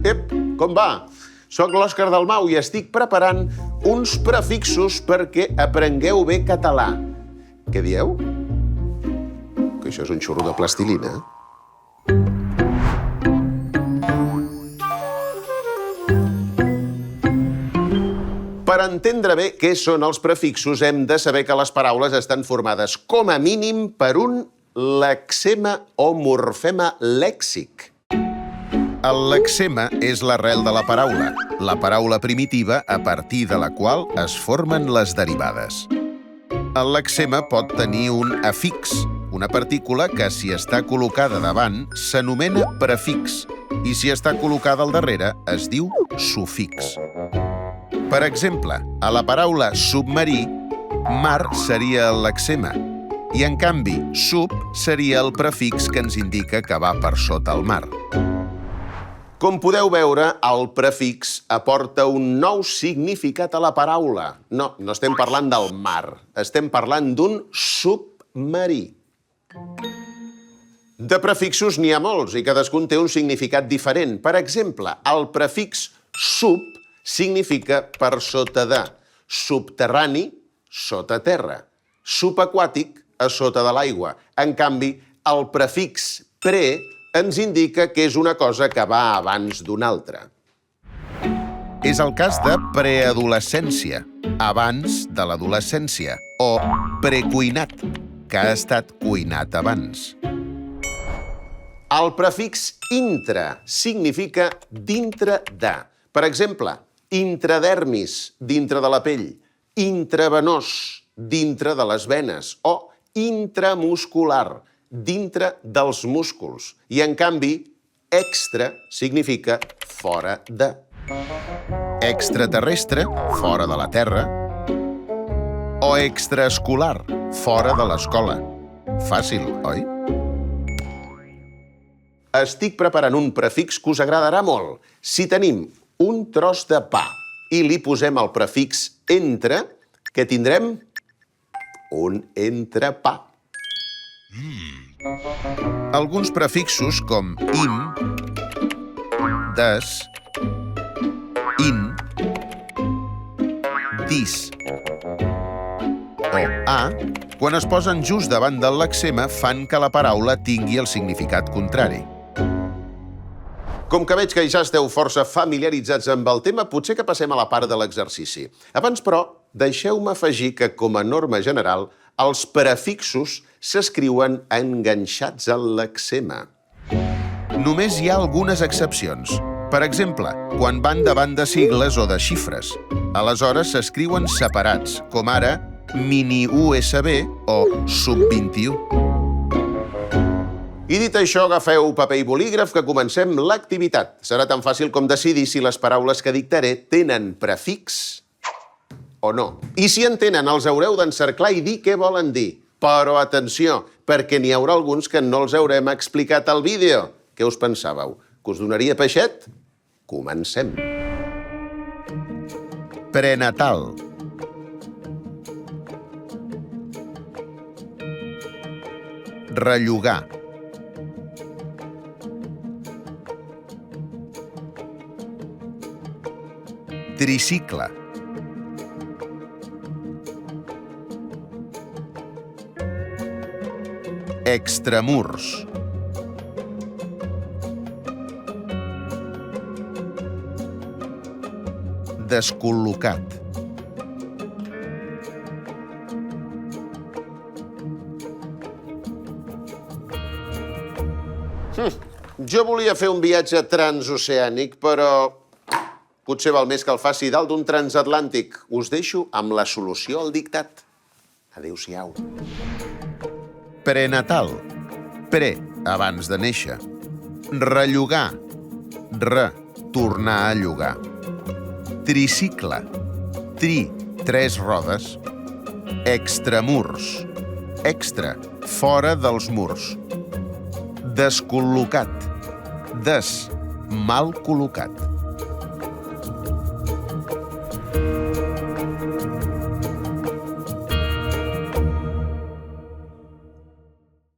Ep, com va? Soc l'Òscar Dalmau i estic preparant uns prefixos perquè aprengueu bé català. Què dieu? Que això és un xurro de plastilina? Per entendre bé què són els prefixos, hem de saber que les paraules estan formades com a mínim per un lexema o morfema lèxic. El lexema és l'arrel de la paraula primitiva a partir de la qual es formen les derivades. El lexema pot tenir un afix, una partícula que, si està col·locada davant, s'anomena prefix, i si està col·locada al darrere, es diu sufix. Per exemple, a la paraula submarí, mar seria el lexema, i en canvi, sub seria el prefix que ens indica que va per sota el mar. Com podeu veure, el prefix aporta un nou significat a la paraula. No estem parlant del mar, estem parlant d'un submarí. De prefixos n'hi ha molts i cadascun té un significat diferent. Per exemple, el prefix sub significa per sota de, subterrani, sota terra, subaquàtic, a sota de l'aigua. En canvi, el prefix pre ens indica que és una cosa que va abans d'una altra. És el cas de preadolescència, abans de l'adolescència, o precuinat, que ha estat cuinat abans. El prefix intra significa dintre de. Per exemple, intradermis, dintre de la pell, intravenós, dintre de les venes, o intramuscular, dintre dels músculs. I, en canvi, extra significa fora de. Extraterrestre, fora de la Terra, o extraescolar, fora de l'escola. Fàcil, oi? Estic preparant un prefix que us agradarà molt. Si tenim un tros de pa i li posem el prefix entre, què tindrem? Un entrepà. Alguns prefixos com in, des, in, dis o a, quan es posen just davant del lexema, fan que la paraula tingui el significat contrari. Com que veig que ja esteu força familiaritzats amb el tema, potser que passem a la part de l'exercici. Abans, però, deixeu-me afegir que, com a norma general, els prefixos s'escriuen enganxats al lexema. Només hi ha algunes excepcions. Per exemple, quan van davant de sigles o de xifres. Aleshores s'escriuen separats, com ara mini USB o sub-21. I dit això, agafeu paper i bolígraf que comencem l'activitat. Serà tan fàcil com decidir si les paraules que dictaré tenen prefix o no. I si en tenen, els haureu d'encerclar i dir què volen dir. Però atenció, perquè n'hi haurà alguns que no els haurem explicat al vídeo. Què us pensàveu? Que us donaria peixet? Comencem. Prenatal. Rellogar. Tricicle. Extramurs. Descol·locat. Jo volia fer un viatge transoceànic, però potser val més que el faci dalt d'un transatlàntic. Us deixo amb la solució al dictat. Adéu-siau. Prenatal. Pre, abans de néixer. Rellogar. Re, tornar a llogar. Tricicle. Tri, 3 rodes. Extramurs. Extra, fora dels murs. Descol·locat. Des, mal col·locat.